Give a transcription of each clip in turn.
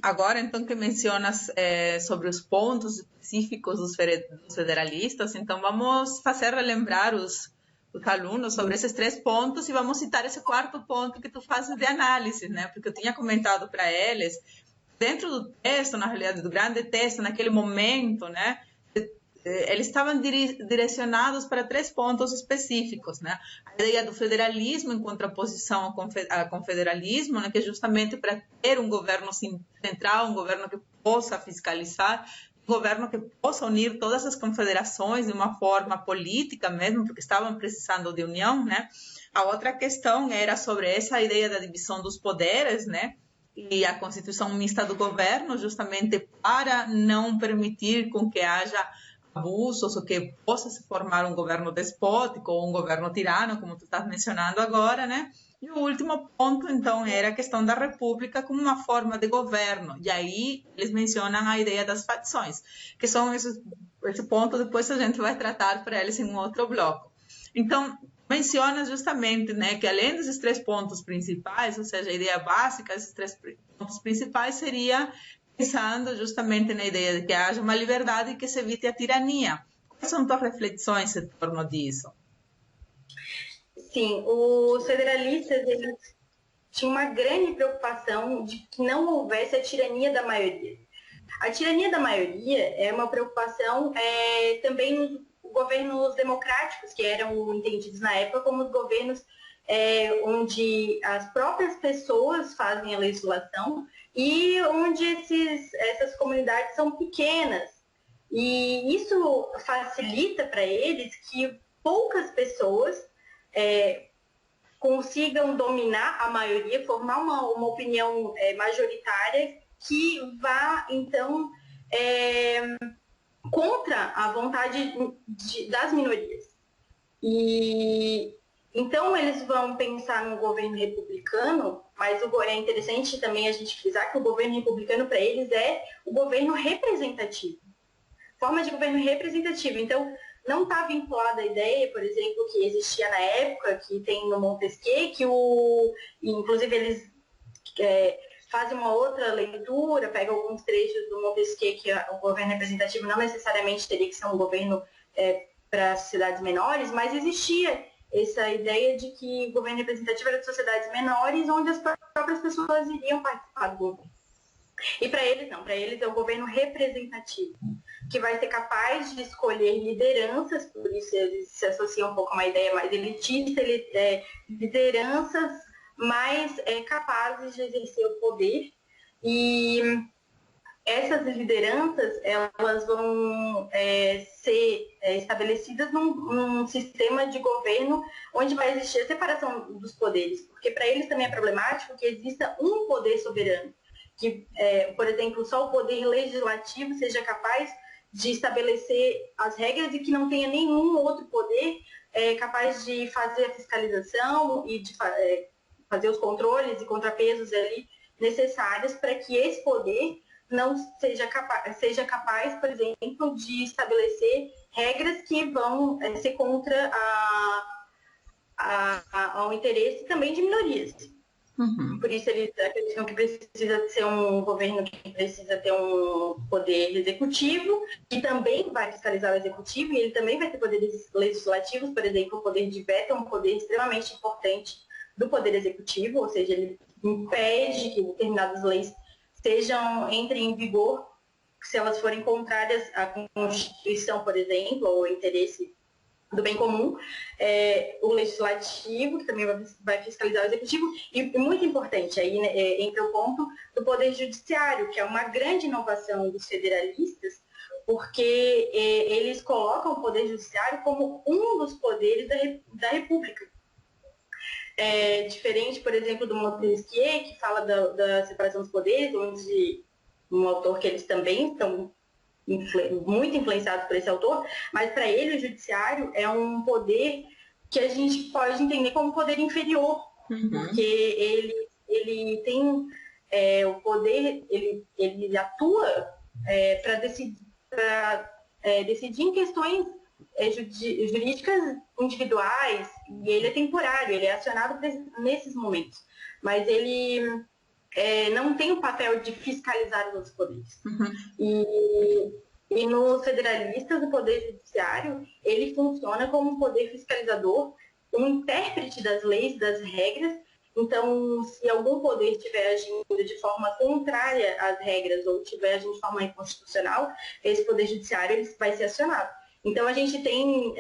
Agora, então, que mencionas sobre os pontos específicos dos federalistas, então vamos fazer relembrar os alunos sobre esses 3 pontos e vamos citar esse 4º ponto que tu fazes de análise, né? Porque eu tinha comentado para eles, dentro do texto, na realidade, do grande texto, naquele momento, né? Eles estavam direcionados para 3 pontos específicos, né? A ideia do federalismo em contraposição ao confederalismo, né? Que é justamente para ter um governo central, um governo que possa fiscalizar, um governo que possa unir todas as confederações de uma forma política mesmo, porque estavam precisando de união, né? A outra questão era sobre essa ideia da divisão dos poderes, né? E a constituição mista do governo, justamente para não permitir com que haja abusos ou que possa se formar um governo despótico ou um governo tirano, como tu estás mencionando agora, né? E o último ponto, então, era a questão da república como uma forma de governo. E aí eles mencionam a ideia das facções, que são esse ponto depois a gente vai tratar para eles em um outro bloco. Então, menciona justamente, né, que além desses 3 pontos principais, ou seja, a ideia básica, esses 3 pontos principais seria pensando justamente na ideia de que haja uma liberdade e que se evite a tirania. Quais são tuas reflexões em torno disso? Sim, os federalistas eles tinham uma grande preocupação de que não houvesse a tirania da maioria. A tirania da maioria é uma preocupação também nos governos democráticos, que eram entendidos na época como os governos onde as próprias pessoas fazem a legislação e onde essas comunidades são pequenas. E isso facilita para eles que poucas pessoas consigam dominar a maioria, formar uma opinião majoritária que vá, então, contra a vontade das minorias. E então eles vão pensar no governo republicano, mas é interessante também a gente frisar que o governo republicano para eles é o governo representativo, forma de governo representativo. Então não está vinculada a ideia, por exemplo, que existia na época, que tem no Montesquieu, inclusive eles fazem uma outra leitura, pegam alguns trechos do Montesquieu, que o governo representativo não necessariamente teria que ser um governo para cidades menores, mas existia essa ideia de que o governo representativo era de sociedades menores, onde as próprias pessoas iriam participar do governo. E para eles não, para eles é o governo representativo, que vai ser capaz de escolher lideranças, por isso eles se associam um pouco a uma ideia mais elitista, lideranças mais capazes de exercer o poder. E essas lideranças elas vão ser estabelecidas num sistema de governo onde vai existir a separação dos poderes, porque para eles também é problemático que exista um poder soberano, que, por exemplo, só o poder legislativo seja capaz de estabelecer as regras e que não tenha nenhum outro poder capaz de fazer a fiscalização e de fazer os controles e contrapesos ali necessários para que esse poder não seja capaz, por exemplo, de estabelecer regras que vão ser contra ao interesse também de minorias. Uhum. Por isso eles acreditam que precisa ser um governo que precisa ter um poder executivo, que também vai fiscalizar o executivo, e ele também vai ter poderes legislativos, por exemplo, o poder de veto é um poder extremamente importante do poder executivo, ou seja, ele impede que determinadas leis entrem em vigor se elas forem contrárias à Constituição, por exemplo, ou ao interesse do bem comum, o legislativo, que também vai fiscalizar o executivo, e muito importante, aí entra o ponto do poder judiciário, que é uma grande inovação dos federalistas, porque eles colocam o poder judiciário como um dos poderes da República. Diferente, por exemplo, do Montesquieu, que fala da separação dos poderes, onde um autor que eles também estão muito influenciados por esse autor, mas para ele o judiciário é um poder que a gente pode entender como poder inferior, porque ele tem o poder, ele atua para decidir em questões jurídicas individuais, e ele é temporário, ele é acionado nesses momentos, mas ele não tem o papel de fiscalizar os outros poderes. Uhum. E nos federalistas, o poder judiciário, ele funciona como um poder fiscalizador, um intérprete das leis, das regras. Então, se algum poder estiver agindo de forma contrária às regras ou estiver agindo de forma inconstitucional, esse poder judiciário ele vai ser acionado. Então, a gente tem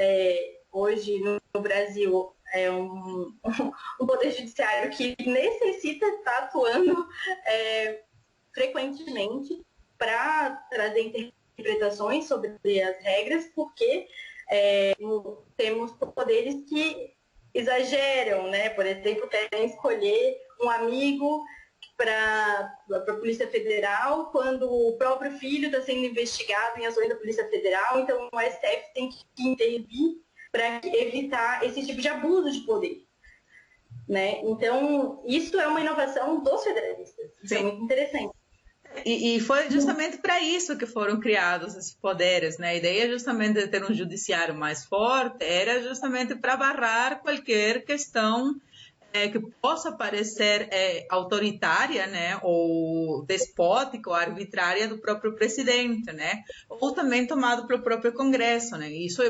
hoje no Brasil um poder judiciário que necessita estar atuando frequentemente para trazer interpretações sobre as regras, porque temos poderes que exageram, né? Por exemplo, querem escolher um amigo para a Polícia Federal quando o próprio filho está sendo investigado em ações da Polícia Federal, então o STF tem que intervir para evitar esse tipo de abuso de poder. Né? Então, isso é uma inovação dos federalistas. Isso é muito interessante. E foi justamente para isso que foram criados esses poderes, né? A ideia justamente de ter um judiciário mais forte era justamente para barrar qualquer questão que possa parecer autoritária, né? Ou despótica ou arbitrária do próprio presidente, né? Ou também tomado pelo próprio Congresso, né? Isso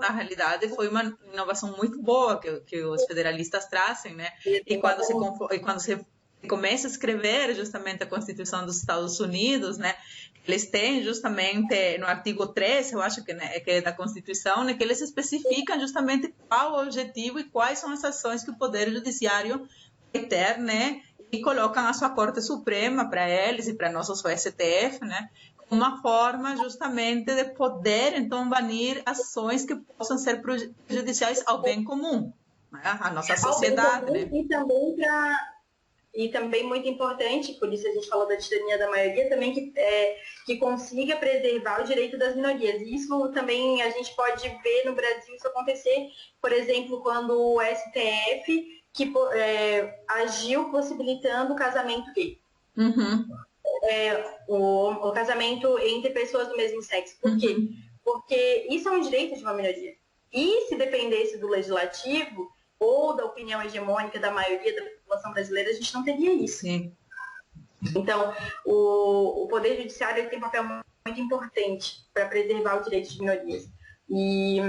na realidade, foi uma inovação muito boa que os federalistas trazem, né? E quando se começa a escrever justamente a Constituição dos Estados Unidos, né? Eles têm justamente no artigo 3, eu acho que é da Constituição, né, que eles especificam justamente qual o objetivo e quais são as ações que o Poder Judiciário vai ter, né? E colocam a sua Corte Suprema para eles e para nosso STF, né? Uma forma justamente de poder, então, banir ações que possam ser prejudiciais ao bem comum, né? A nossa sociedade, comum, né? E também muito importante, por isso a gente falou da tirania da maioria, também que consiga preservar o direito das minorias. E isso também a gente pode ver no Brasil isso acontecer, por exemplo, quando o STF agiu possibilitando o casamento gay. Uhum. O casamento entre pessoas do mesmo sexo. Por quê? Uhum. Porque isso é um direito de uma minoria. E se dependesse do legislativo ou da opinião hegemônica da maioria da população brasileira, a gente não teria isso. Sim. Então, o Poder Judiciário tem um papel muito importante para preservar os direitos de minorias. E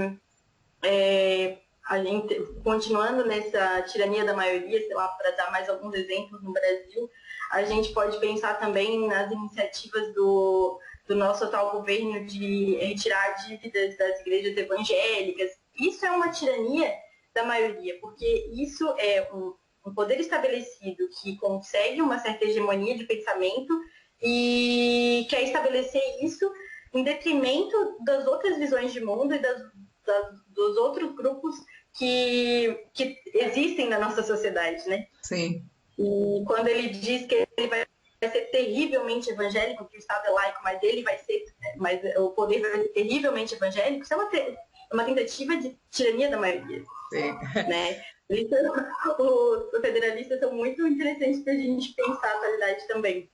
a gente, continuando nessa tirania da maioria, sei lá, para dar mais alguns exemplos no Brasil, a gente pode pensar também nas iniciativas do nosso atual governo de retirar dívidas das igrejas evangélicas. Isso é uma tirania da maioria, porque isso é um poder estabelecido que consegue uma certa hegemonia de pensamento e quer estabelecer isso em detrimento das outras visões de mundo e dos outros grupos que existem na nossa sociedade, né? Sim. E quando ele diz que ele vai ser terrivelmente evangélico, que o Estado é laico, mas ele vai ser, mas o poder vai ser terrivelmente evangélico, isso é uma tentativa de tirania da maioria. Sim. Né? Então, os federalistas são muito interessantes para a gente pensar a atualidade também.